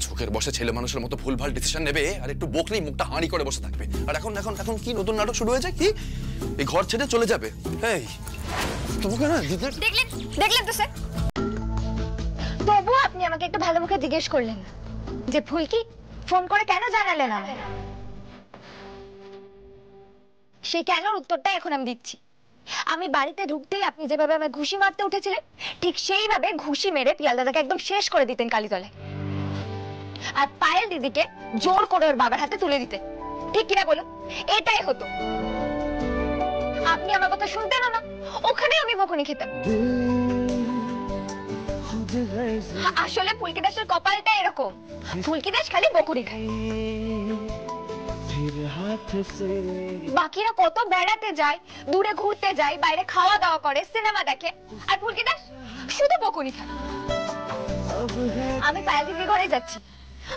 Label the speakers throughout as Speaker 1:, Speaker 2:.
Speaker 1: ঝোঁকের বসে ছেলে মানুষের মতো ভুলভাল ডিসিশন নেবে আর একটু বকলেই মুখটা হাঁড়ি করে বসে থাকবে। আর এখন এখন এখন কি নতুন নাটক শুরু হয়েছে? কি এই ঘর ছেড়ে চলে যাবে? এই তোমাকে না
Speaker 2: দেখলেন দেখলেন তো স্যার, তবু আপনি আমাকে একটু ভালো মুখে জিজ্ঞেস করলেন যে ফুলকি ফোন করে কেন জানালেন আমায়? সেই কেন উত্তরটা এখন আমি দিচ্ছি। আমি বাড়িতে ঢুকতেই আপনি যেভাবে আমায় ঘুষি মারতে উঠেছিলেন, ঠিক সেইভাবে ঘুষি মেরে পিয়াল দাদাকে একদম শেষ করে দিতেন কালীতলায়। আর পায়েল দিদিকে জোর করে ওর বাবার হাতে তুলে দিতেন। ঠিক কিনা বলুন? এটাই হতো। আপনি আমার কথা শুনতেন না, ওখানে আমি বকুনি খেতাম। আসলে ফুলকি দাসের কপালটা এরকম, ফুলকি দাস খালি বকুনি খায়। বাকিরা কত বেড়াতে যায়, দূরে ঘুরতে যায়, বাইরে খাওয়া দাওয়া করে, সিনেমা দেখে, আর ফুলকি দাস শুধু বকুনি খায়। আমি পায়েল দিদির ঘরে যাচ্ছি,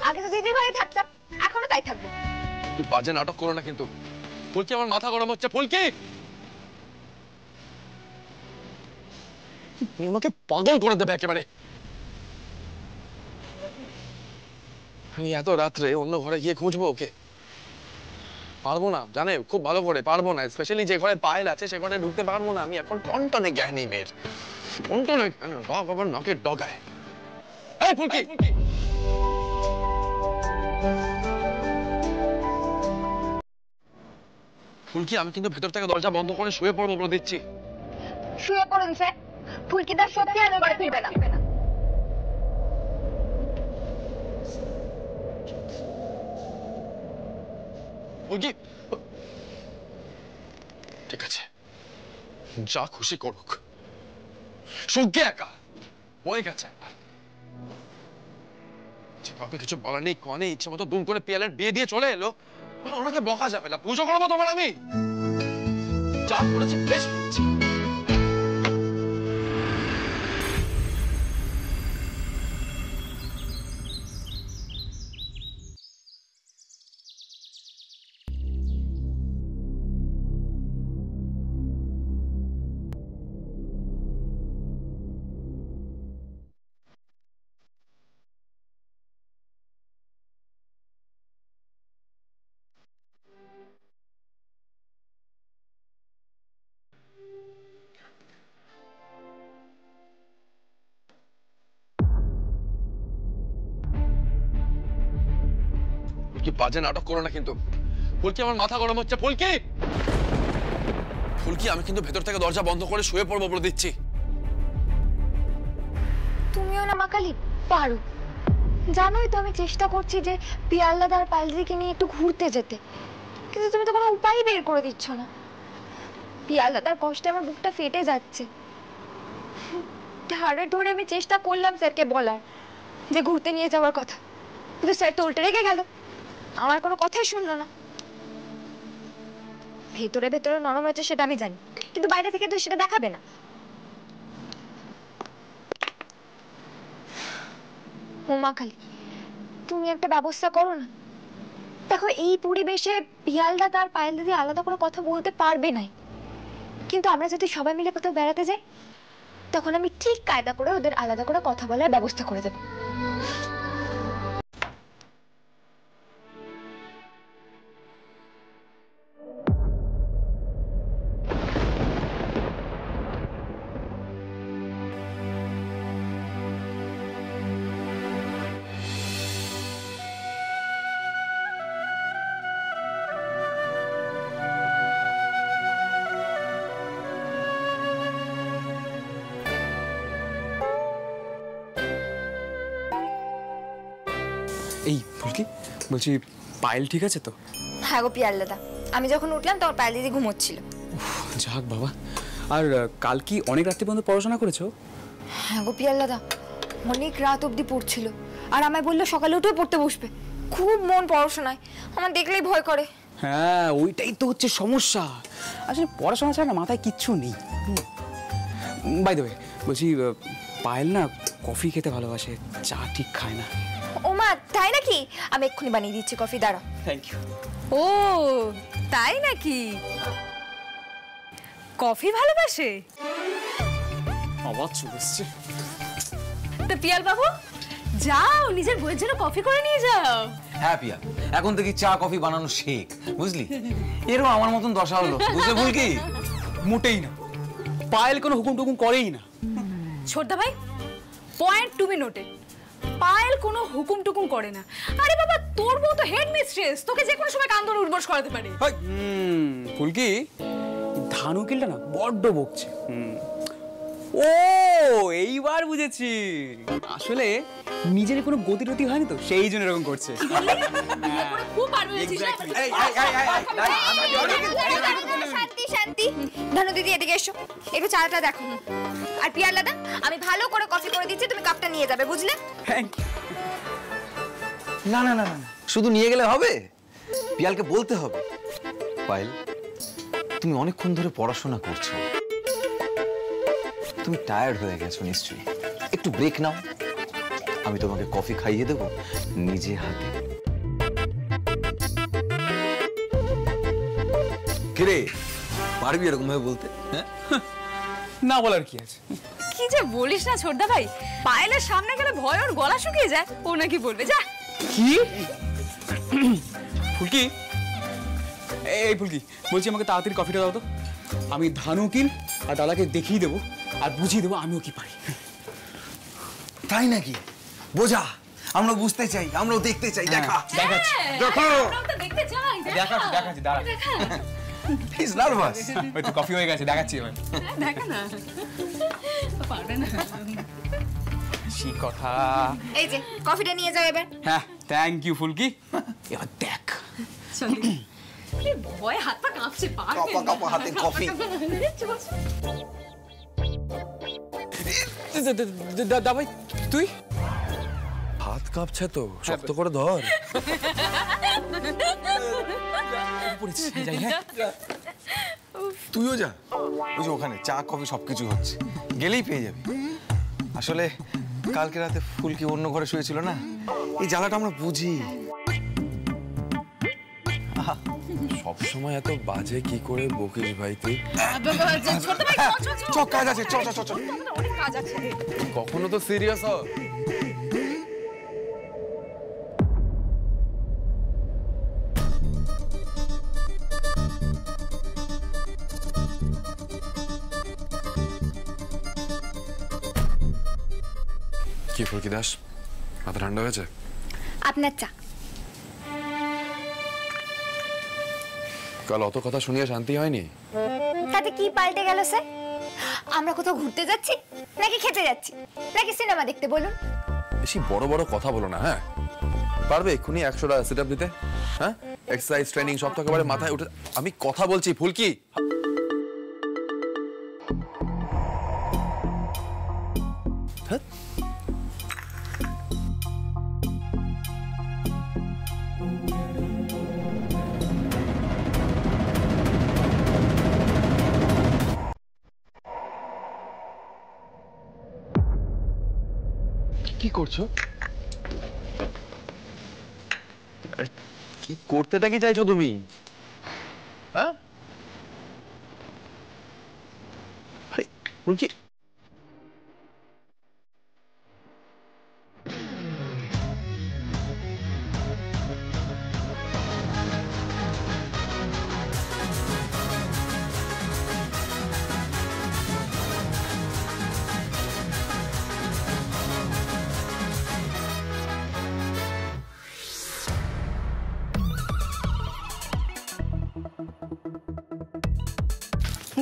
Speaker 2: আগে তো দিদির ঘরে থাকতাম, এখনো তাই থাকবো।
Speaker 1: তুই বাজে নাটক করো না কিন্তু। ফুলকি আমার মাথা গরম হচ্ছে। ফুলকি আমাকে পাগল করে দেবে একেবারে। আমি এত রাত্রে অন্য ঘরে গিয়ে খুঁজবো ওকে? পারবো না, জানে খুব ভালো করে পারবো না। স্পেশালি যে ঘরে পায়েল আছে সে ঘরে ঢুকতে পারবো না আমি। এখন টনটনে জ্ঞান নেই মেয়ের, টনটনে ডগ আবার নাকের ডগায়। এই ফুলকি, ফুলকি আমি কিন্তু ভেতর থেকে দরজা বন্ধ করে শুয়ে পড়বো বলে দিচ্ছি।
Speaker 2: শুয়ে পড়ুন স্যার, ফুলকি দাস সত্যি আর ঘরে ফিরবে না।
Speaker 1: ফুলকি ঠিক আছে, যা খুশি করুক, সুখে একা হয়ে গেছে। কাউকে কিছু বলার নেই, কনে ইচ্ছে মতো দুম করে পিয়ালের বিয়ে দিয়ে চলে এলো, ওনাকে বকা যাবে না। পুজো করবো তোমার আমি, যা করেছি বেশ করেছি। ফুলকি বাজে নাটক করো না কিন্তু। ফুলকি আমার মাথা গরম হচ্ছে। ফুলকি, ফুলকি আমি কিন্তু ভেতর থেকে দরজা বন্ধ করে শুয়ে পড়বো বলে দিচ্ছি।
Speaker 2: তুমিও না মাকালি পারো, জানোই তো আমি চেষ্টা করছি যে পিয়াল্লাদা আর পায়েলদিকে নিয়ে একটু ঘুরতে যেতে, কিন্তু তুমি তো কোনো উপায় বের করে দিচ্ছ না। পিয়াল্লাদার কষ্টে আমার বুকটা ফেটে যাচ্ছে। ধারে ধরে আমি চেষ্টা করলাম স্যারকে বলার যে ঘুরতে নিয়ে যাওয়ার কথা, কিন্তু স্যার তো উল্টে রেখে গেল, আমার কোনো কথাই শুনলো না। ভেতরে ভেতরে নরম হয়েছে সেটা আমি জানি, কিন্তু বাইরে থেকে তো সেটা দেখাবে না। উমা খালি তুমি একটা ব্যবস্থা করো না। দেখো এই পরিবেশে পিয়ালদা তার পায়েল দিদি আলাদা করে কথা বলতে পারবে না, কিন্তু আমরা যদি সবাই মিলে কোথাও বেড়াতে যাই তখন আমি ঠিক কায়দা করে ওদের আলাদা করে কথা বলার ব্যবস্থা করে দেবো।
Speaker 3: এই ফুলকি বলছি, পায়েল ঠিক আছে তো?
Speaker 2: হ্যাঁ গো পিয়াল দাদা, আমি যখন উঠলাম তখন পায়েল দিদি ঘুমোচ্ছিল।
Speaker 3: যাক বাবা। আর কাল কি অনেক রাত্রি পর্যন্ত পড়াশোনা করেছো?
Speaker 2: হ্যাঁ গো পিয়াল দাদা, অনেক রাত অবধি পড়ছিল, আর আমায় বললো সকালে উঠেও পড়তে বসবে। খুব মন পড়াশোনায়, আমার দেখলেই ভয় করে।
Speaker 3: হ্যাঁ ওইটাই তো হচ্ছে সমস্যা। আসলে পড়াশোনা ছাড়া না মাথায় কিচ্ছু নেই। বাই দ্য ওয়ে বলছি, পায়েল না কফি খেতে ভালোবাসে, চা ঠিক খায় না।
Speaker 2: ও মা তাই নাকি? আমি এক্ষুনি বানিয়ে দিচ্ছি কফি, দাঁড়াও।
Speaker 3: Thank you.
Speaker 4: ও তাই নাকি? কফি ভালোবাসে?
Speaker 3: আওয়াজ চলে এসছে।
Speaker 4: তো পিয়াল বাবু যাও নিজের বইয়ের জন্য কফি করে নিয়ে যাও।
Speaker 5: হ্যাঁ পিয়া, এখন থেকে চা কফি বানানো শেখ, বুঝলি? এরও আমার মতন দশা হলো, বুঝলে ফুলকি?
Speaker 3: মোটেই না, পায়েল কোনো হুকুম টুকুম করেই না।
Speaker 4: ছোটদা ভাই, point to be noted, Payel কোনো হুকুম টুকুম করে না। আরে বাবা, তোর বউ তো হেড মিস্ট্রেস, তোকে যে কোনো সময় কান্দন উঠবস করাতে পারে।
Speaker 3: ফুলকি, ধানুকিলটা না বড্ড বকছে। ও এইবার বুঝেছি, আসলে নিজের কোনো গতিরতি হয়নি তো, সেই জন্য এরকম করছে।
Speaker 4: খুব পারবে বলছিস না?
Speaker 2: শান্তি শান্তি। ধনু দিদি এদিকে এসো, একটু চাটা দেখো। আর পিয়ার দাদা, আমি ভালো করে কফি করে দিচ্ছি, তুমি কাপটা নিয়ে যাবে, বুঝলে?
Speaker 5: না না না না, শুধু নিয়ে গেলে হবে, পিয়ালকে বলতে হবে। পায়েল, তুমি অনেকক্ষণ ধরে পড়াশোনা করছো, তুমি টায়ার্ড হয়ে গেছো নিশ্চয়ই, একটু ব্রেক নাও। আমি তোমাকে কফি খাইয়ে দেবো নিজে হাতে। কিরে, পারবি এরকম ভাবে বলতে? হ্যাঁ,
Speaker 3: না বলার কি আছে?
Speaker 4: কি যে বলিস না ছোটদা ভাই, পায়েলের সামনে গেলে ভয় ওর গলা শুকিয়ে যায়, ও নাকি বলবে যা।
Speaker 3: কি? ফুলকি, এই ফুলকি, বলছি আমাকে তাড়াতাড়ি কফিটা দাও তো। আমি ধানুকিল আর দাদাকে দেখিয়ে দেবো আর বুঝিয়ে দেবো আমিও কি পারি।
Speaker 5: তাই নাকি? বোঝা, আমরা বুঝতে চাই, আমরাও দেখতে চাই। দেখা,
Speaker 3: দেখাচ্ছি,
Speaker 5: দেখো,
Speaker 4: আমরাও তো দেখতে চাই।
Speaker 3: দেখাচ্ছি, দেখাচ্ছি, দাঁড়া।
Speaker 5: Please nervous.
Speaker 3: ওই তো কফি হয়ে গেছে, দেখাচ্ছি এবার।
Speaker 4: দেখা না, পারবে না।
Speaker 3: সে কথা।
Speaker 2: এই যে কফিটা নিয়ে যাও এবার।
Speaker 3: হ্যাঁ, থ্যাংক ইউ ফুলকি। এবার দেখ।
Speaker 4: চলি, ভয় হাত পা কাঁপছে, পারবে
Speaker 5: কাপা কাপা হাতে কফি।
Speaker 3: দা ভাই, তুই?
Speaker 1: হাত কাঁপছে তো, শক্ত করে ধর।
Speaker 3: যাই, হ্যাঁ।
Speaker 5: তুইও যা, ওই যে ওখানে চা কফি সবকিছু হচ্ছে, গেলেই পেয়ে যাবি। আসলে কালকে রাতে ফুলকি অন্য ঘরে শুয়েছিল না, এই জ্বালাটা আমরা বুঝি।
Speaker 1: সব সময় এত বাজে কি করে বকিস ভাই তুই?
Speaker 4: ছোট ভাই,
Speaker 5: চ, কাজ আছে, চ চ চ।
Speaker 4: অনেক কাজ আছে।
Speaker 1: কখনো তো সিরিয়াস হ। কি ফুলকি দাস, মাথা ঠান্ডা হয়েছে?
Speaker 2: আপনার চা।
Speaker 1: কাল অত কথা শুনিয়ে শান্তি হয়নি?
Speaker 2: তাতে কি পাল্টে গেল স্যার? আমরা কোথাও ঘুরতে যাচ্ছি নাকি খেতে যাচ্ছি নাকি সিনেমা দেখতে, বলুন?
Speaker 1: বেশি বড় বড় কথা বলো না। হ্যাঁ, পারবে এক্ষুনি 100টা সেট আপ দিতে? হ্যাঁ, এক্সারসাইজ ট্রেনিং সব তো একেবারে মাথায় উঠে। আমি কথা বলছি ফুলকি। হ্যাঁ, কি করছো? কি করতেটা কি চাইছো তুমি? হ্যাঁ, আরে ফুলকি,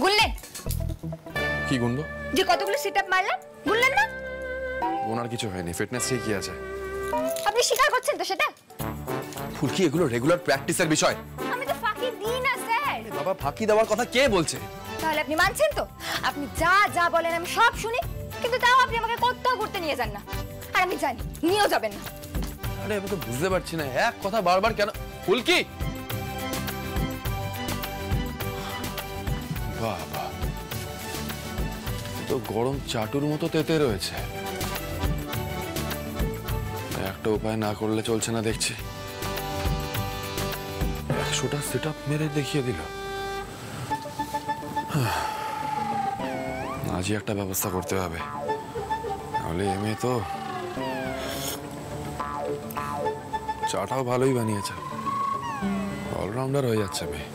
Speaker 2: গুনলেন?
Speaker 1: কি গুনবো?
Speaker 2: যে কতগুলো সিট আপ মারলাম, গুনলেন না?
Speaker 1: ওনার কিছু হয়নি, ফিটনেস ঠিকই আছে।
Speaker 2: আপনি স্বীকার করছেন তো সেটা?
Speaker 1: ফুলকি, এগুলো রেগুলার প্র্যাকটিসের বিষয়।
Speaker 2: আমি তো ফাঁকি দিই না স্যার।
Speaker 1: বাবা, ফাঁকি দেওয়ার কথা কে বলছে?
Speaker 2: তাহলে আপনি মানছেন তো? আপনি যা যা বলেন আমি সব শুনি, কিন্তু তাও আপনি আমাকে কোথাও ঘুরতে নিয়ে যান না। আর আমি জানি নিয়েও যাবেন না।
Speaker 1: আরে আমি তো বুঝতে পারছি না এক কথা বারবার কেন। ফুলকি, বাবা, তো গরম চাটুর মতো তেতে রয়েছে। একটা উপায় না করলে চলছে না দেখছি। 100টা সেট আপ মেরে দেখিয়ে দিল। আজই একটা ব্যবস্থা করতে হবে, নাহলে এমএ তো
Speaker 5: চাটাও ভালোই বানিয়েছে, অলরাউন্ডার হয়ে যাচ্ছে মেয়ে।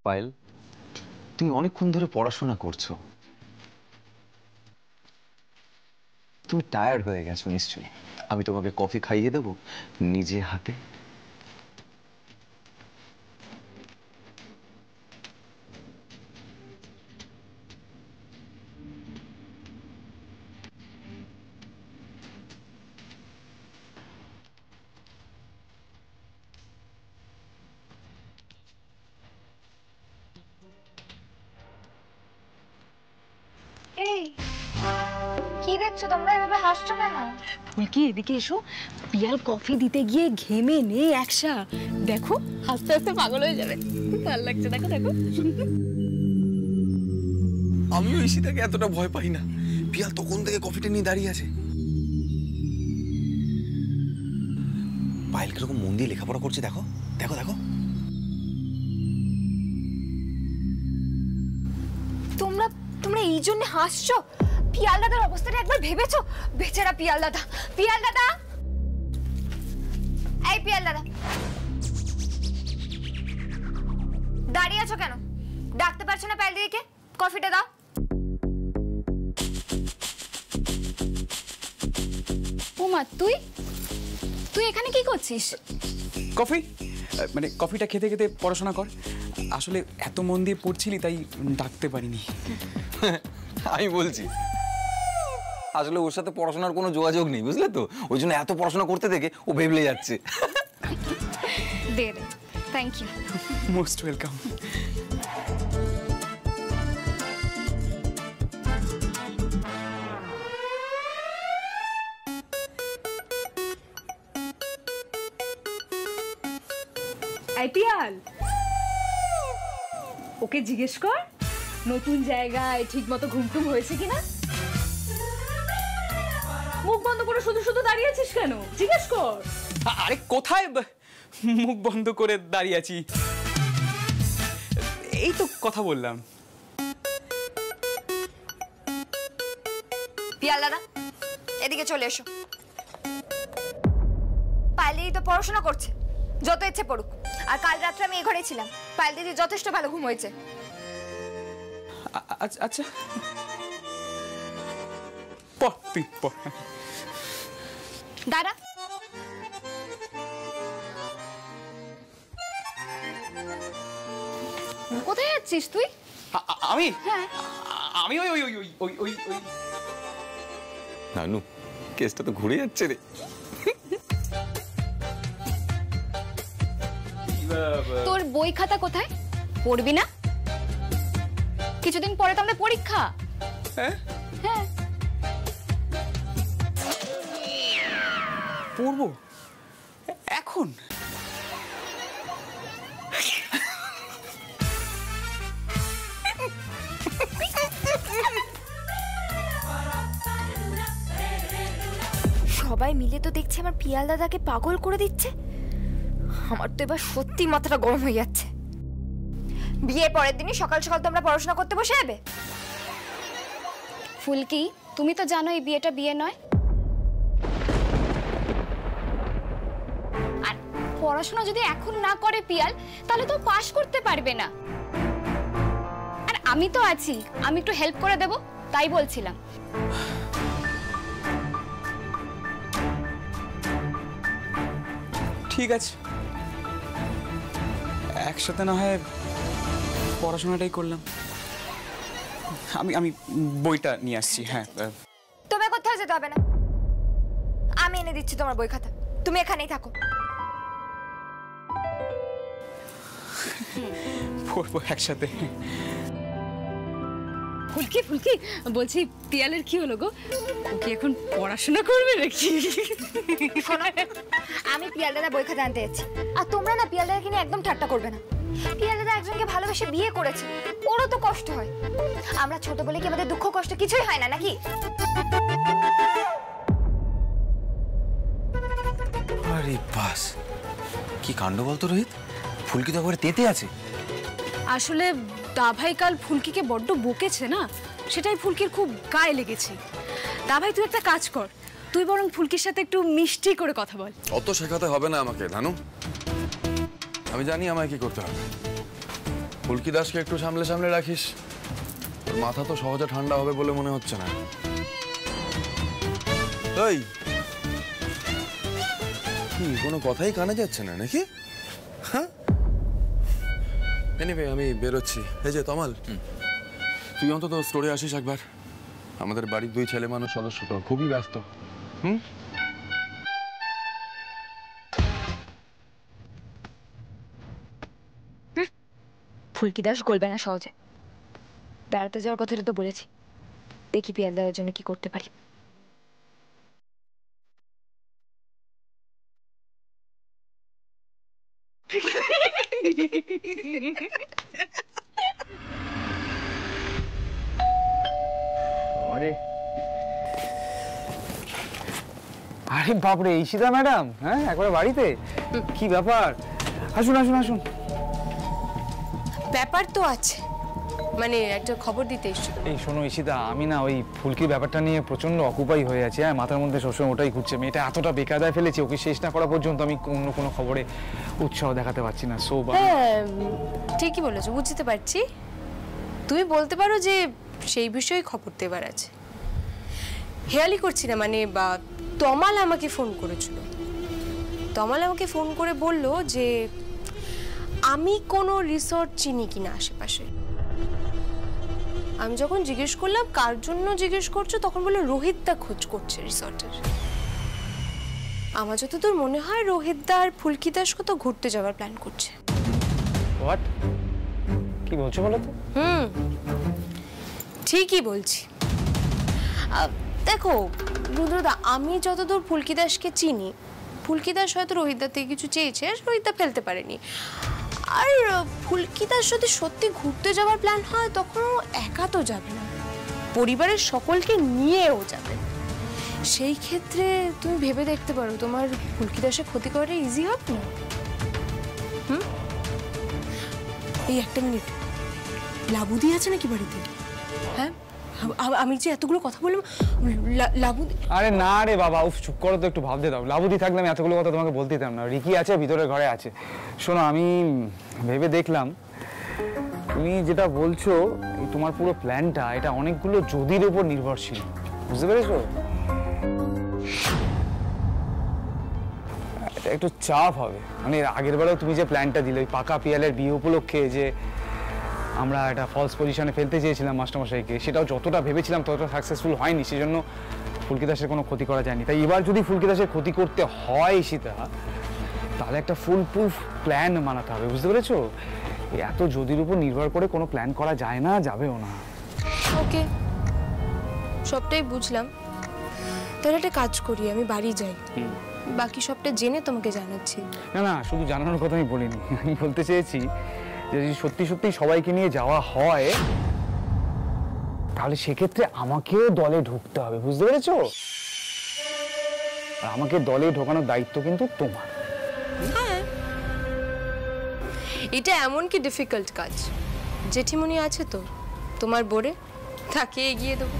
Speaker 6: পায়েল, তুমি অনেকক্ষণ ধরে পড়াশোনা করছো, তুমি টায়ার্ড হয়ে গেছো নিশ্চয়ই। আমি তোমাকে কফি খাইয়ে দেবো নিজে হাতে।
Speaker 2: এই কি দেখছো তোমরা, এভাবে হাসছো কেন?
Speaker 4: ফুলকি এদিকে এসো, পিয়াল কফি দিতে গিয়ে ঘেমে নে একসা, দেখো হাসতে হাসতে পাগল হয়ে যাবে, ভালো লাগছে, দেখো দেখো।
Speaker 5: আমিও ঈশিতাকে এতটা ভয় পাই না। পিয়াল তখন থেকে কফিটা নিয়ে দাঁড়িয়ে আছে। পায়েল কিরকম মন দিয়ে লেখাপড়া করছে দেখো, দেখো দেখো।
Speaker 2: তোমরা তোমরা এই জন্য হাসছো? পিয়াল দাদার অবস্থাটা একবার ভেবেছো? বেচারা পিয়াল দাদা। পিয়াল দাদা, এই পিয়াল দাদা, দাঁড়িয়ে আছো কেন? ডাকতে পারছো না পায়েল দিদিকে? কফিটা দাও।
Speaker 4: ওমা, তুই তুই এখানে কি করছিস?
Speaker 3: কফি মানে কফিটা খেতে খেতে পড়াশোনা কর। আসলে এত মন দিয়ে পড়ছিলি তাই ডাকতে পারিনি।
Speaker 5: আমি বলছি আসলে ওর সাথে পড়াশোনার কোনো যোগাযোগ নেই, বুঝলে তো? ওই জন্য এত পড়াশোনা করতে থেকে ও ভেবলে যাচ্ছে।
Speaker 4: দে দে, thank you.
Speaker 3: Most welcome.
Speaker 4: Piyal, ওকে জিজ্ঞেস কর নতুন জায়গায় ঠিক মতো ঘুমটুম হয়েছে কিনা। মুখ বন্ধ করে শুধু শুধু দাঁড়িয়ে আছিস কেন? জিজ্ঞেস কর।
Speaker 3: আরে কোথায় মুখ বন্ধ করে দাঁড়িয়ে আছি, এই তো কথা বললাম।
Speaker 2: পিয়াল দাদা, এদিকে চলে এসো। পায়েল দিদি তো পড়াশোনা করছে, যত ইচ্ছে পড়ুক। আর কাল রাত্রে আমি এই ঘরেই ছিলাম, পায়েল দিদি যথেষ্ট ভালো ঘুম হয়েছে।
Speaker 3: আচ্ছা পড়, তুই পড়।
Speaker 2: দাদা,
Speaker 4: কোথায় যাচ্ছিস তুই?
Speaker 3: আমি
Speaker 4: হ্যাঁ,
Speaker 3: আমি ওই ওই ওই ওই ওই ওই
Speaker 5: নানু, কেসটা তো ঘুরে যাচ্ছে রে।
Speaker 4: তোর বই খাতা কোথায়? পড়বি না? কিছুদিন পরে তো আমাদের পরীক্ষা।
Speaker 3: হ্যাঁ
Speaker 4: হ্যাঁ,
Speaker 3: পড়বো এখন?
Speaker 2: সবাই মিলে তো দেখছি আমার পিয়াল দাদাকে পাগল করে দিচ্ছে। আমার তো এবার সত্যি মাথাটা গরম হয়ে যাচ্ছে। বিয়ের পরের দিনই সকাল সকাল তোমরা পড়াশোনা করতে বসে যাবে?
Speaker 4: ফুলকি, তুমি তো জানো এই বিয়েটা বিয়ে নয়। আর পড়াশোনা যদি এখন না করে পিয়াল, তাহলে তো পাশ করতে পারবে না। আর আমি তো আছি, আমি একটু হেল্প করে দেব, তাই বলছিলাম।
Speaker 3: ঠিক আছে, একসাথে না হয় পড়াশোনাটাই করলাম। আমি বইটা নিয়ে আসছি। হ্যাঁ,
Speaker 2: তোমায় কোথাও যেতে হবে না, আমি এনে দিচ্ছি তোমার বই খাতা। তুমি এখানেই থাকো।
Speaker 3: পড়বো একসাথে।
Speaker 4: ফুলকি ফুলকি, বলছি পিয়ালের কি হলো গো? ও কি এখন পড়াশোনা করবে নাকি?
Speaker 2: শোনো, আমি পিয়াল দাদা বই খাতা আনতে যাচ্ছি, আর তোমরা না পিয়াল দাদাকে নিয়ে একদম ঠাট্টা করবে না। পিয়াল দাদা একজনকে ভালোবেসে বিয়ে করেছে, ওরও তো কষ্ট হয়। আমরা ছোট বলে কি আমাদের দুঃখ কষ্ট কিছুই হয় না নাকি?
Speaker 5: আরে বাস, কি কাণ্ড বলতো রোহিত, ফুলকি তো একবারে তেতে আছে।
Speaker 4: আসলে দাভাই কাল ফুলকিকে বড্ড বকেছে না, সেটাই ফুলকির খুব গায়ে লেগেছে। দাভাই তুই একটা কাজ কর, তুই বরং ফুলকির সাথে একটু মিষ্টি করে কথা বল।
Speaker 1: অত শেখাতে হবে না আমাকে ধানু, আমি জানি আমায় কি করতে হবে। ফুলকি দাসকে একটু সামলে সামলে রাখিস, ওর মাথা তো সহজে ঠান্ডা হবে বলে মনে হচ্ছে না। এই কি কোনো কথাই কানে যাচ্ছে না নাকি? হ্যাঁ, এনিওয়ে আমি বেরোচ্ছি। এই যে তমাল, তুই অন্তত স্টোরে আসিস একবার। আমাদের বাড়ির 2 ছেলে মানুষ সদস্য তো খুবই ব্যস্ত।
Speaker 2: ফুলকি দাস গলবে না সহজে। বেড়াতে যাওয়ার কথাটা তো বলেছি, দেখি পিয়াল দেওয়ার জন্য কি করতে পারি।
Speaker 3: আরে বাপরে, ঈশিতা ম্যাডাম, হ্যাঁ একবারে বাড়িতে? কি ব্যাপার? আসুন আসুন আসুন।
Speaker 7: ব্যাপার তো আছে, মানে একটা খবর দিতে এসেছিল।
Speaker 3: এই শোনো ঈশিতা, আমি না ওই ফুলকির ব্যাপারটা নিয়ে প্রচন্ড অকুপাই হয়ে আছি। হ্যাঁ, মাথার মধ্যে সবসময় ওটাই ঘুরছে। মেয়েটা এতটা বেকায়দায় ফেলেছি, ওকে শেষ না করা পর্যন্ত আমি অন্য কোনো খবরে উৎসাহ দেখাতে পারছি না। সো
Speaker 7: হ্যাঁ ঠিকই বলেছো, বুঝতে পারছি। তুমি বলতে পারো যে সেই বিষয়ে খবর দেবার আছে। হেয়ালি করছি না, মানে বা তমাল আমাকে ফোন করেছিল। তমাল আমাকে ফোন করে বলল যে আমি কোনো রিসর্ট চিনি কিনা আশেপাশে। আমি যখন জিজ্ঞেস করলাম কার জন্য জিজ্ঞেস করছো, তখন বললো রোহিত দা খোঁজ করছে রিসর্টের। আমার যতদূর মনে হয় রোহিত দা আর ফুলকি দাস কোথাও ঘুরতে যাওয়ার প্ল্যান করছে।
Speaker 3: হোয়াট? কি বলছো বলো তো?
Speaker 7: ঠিকই বলছি। দেখো রুদ্রদা, আমি যতদূর ফুলকি দাসকে চিনি, ফুলকি দাস হয়তো রোহিত দার থেকে কিছু চেয়েছে, রোহিত দা ফেলতে পারেনি। আর ফুলকি দাস যদি সত্যি ঘুরতে যাওয়ার প্ল্যান হয়, তখন ও একা তো যাবে না, পরিবারের সকলকে নিয়েও যাবে। সেই ক্ষেত্রে তুমি ভেবে দেখতে পারো, তোমার ফুলকি দাসের ক্ষতি করাটা ইজি হবে না? এই একটা মিনিট, লাবুদি আছে নাকি বাড়িতে? হ্যাঁ, আমি যে এতগুলো কথা বললাম, লাবুদি?
Speaker 3: আরে না রে বাবা, উফ চুপ করো তো, একটু ভাবতে দাও। লাবুদি থাকলে আমি এতগুলো কথা তোমাকে বলতে দিতাম না। রিকি আছে, ভিতরের ঘরে আছে। শোনো, আমি ভেবে দেখলাম তুমি যেটা বলছো, তোমার পুরো প্ল্যানটা এটা অনেকগুলো যদির উপর নির্ভরশীল, বুঝতে পেরেছো? এটা একটু চাপ হবে। মানে আগের বেলাও তুমি যে প্ল্যানটা দিলে ওই পাকা পিয়ালের বিয়ে উপলক্ষে, যে আমরা একটা ফলস পজিশনে ফেলতে চেয়েছিলাম মাস্টারমশাইকে, সেটাও যতটা ভেবেছিলাম ততটা সাকসেসফুল হয়নি। সেই জন্য ফুলকি দাসের কোনো ক্ষতি করা যায়নি। তাই এবার যদি ফুলকি দাসের ক্ষতি করতে হয় সীতা, তাহলে একটা ফুল প্রুফ প্ল্যান বানাতে হবে, বুঝতে পেরেছো? এত যদির উপর নির্ভর করে কোনো প্ল্যান করা যায় না, যাবেও না।
Speaker 7: ওকে, সবটাই বুঝলাম। তাহলে একটা কাজ করি, আমি বাড়ি যাই, বাকি সবটা জেনে তোমাকে জানাচ্ছি।
Speaker 3: না না, শুধু জানানোর কথা আমি বলিনি। আমি বলতে চেয়েছি যে যদি সত্যি সত্যি সবাইকে নিয়ে যাওয়া হয়, তাহলে সেক্ষেত্রে আমাকেও দলে ঢুকতে হবে, বুঝতে পেরেছো? আর আমাকে দলে ঢোকানোর দায়িত্ব কিন্তু তোমার।
Speaker 7: হ্যাঁ, এটা এমন কি ডিফিকাল্ট কাজ? জেঠিমণি আছে তো তোমার বোরে, তাকে এগিয়ে দেবো।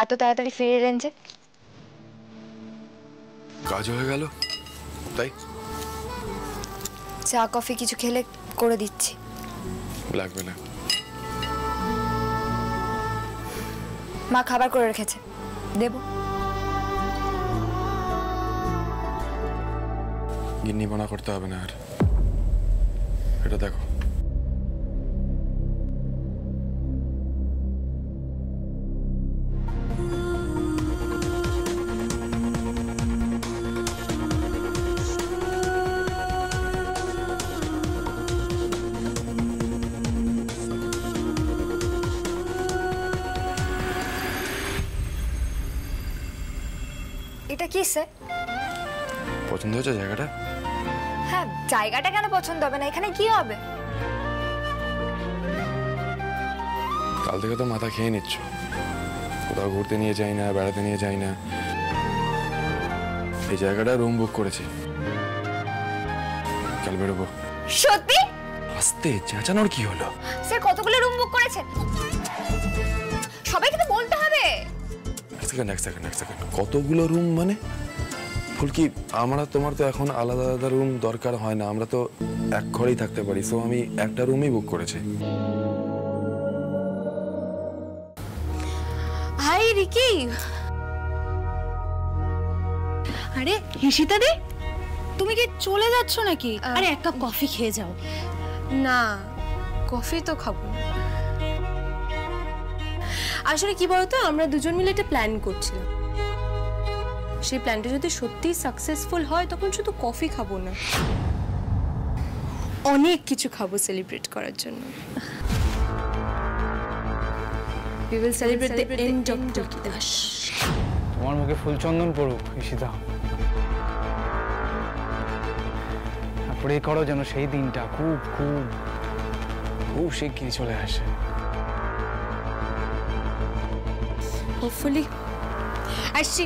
Speaker 2: এত তাড়াতাড়ি ফিরে এলেন যে?
Speaker 1: কাজ হয়ে গেল তাই।
Speaker 2: চা কফি কিছু খেলে করে দিচ্ছি।
Speaker 1: লাগবে না।
Speaker 2: মা খাবার করে রেখেছে, দেবো।
Speaker 1: গিন্নি মনা করতে হবে না আর। এটা দেখো,
Speaker 2: এটা কি স্যার?
Speaker 1: পছন্দ হয়েছে জায়গাটা?
Speaker 2: হ্যাঁ, জায়গাটা কেন পছন্দ হবে না? এখানে কি হবে?
Speaker 1: কাল থেকে তো মাথা খেয়ে নিচ্ছ, কোথাও ঘুরতে নিয়ে যাই না, বেড়াতে নিয়ে যাই না। এই জায়গাটা রুম বুক করেছি, কাল বেরোবো।
Speaker 2: সত্যি?
Speaker 1: আস্তে, চেঁচানোর কি হলো?
Speaker 2: স্যার কতগুলো রুম বুক করেছেন? সবাইকে তো বলতে হবে।
Speaker 1: এক সেকেন্ড, কতগুলো রুম মানে? ফুলকি, আমরা তোমার তো এখন আলাদা আলাদা রুম দরকার হয় না, আমরা তো এক ঘরেই থাকতে পারি, সো আমি একটা রুমই বুক করেছি।
Speaker 7: Hi Ricky.
Speaker 4: আরে হিসিতা দি, তুমি কি চলে যাচ্ছ নাকি? আরে এক কাপ কফি খেয়ে যাও।
Speaker 7: না, কফি তো খাবো না। আসলে কি বলতো, আমরা দুজন মিলে একটা প্ল্যান করছিলাম। সেই প্ল্যানটা যদি সত্যি সাকসেসফুল হয় তখন শুধু কফি খাবো না, অনেক কিছু খাবো সেলিব্রেট করার জন্য। We will celebrate the end of ফুলকি দাস।
Speaker 3: তোমার মুখে ফুলচন্দন পড়ুক ঈশিতা, প্রে করো যেন সেই দিনটা খুব খুব খুব শিগগিরই চলে আসে।
Speaker 7: হোপফুলি। আসছি।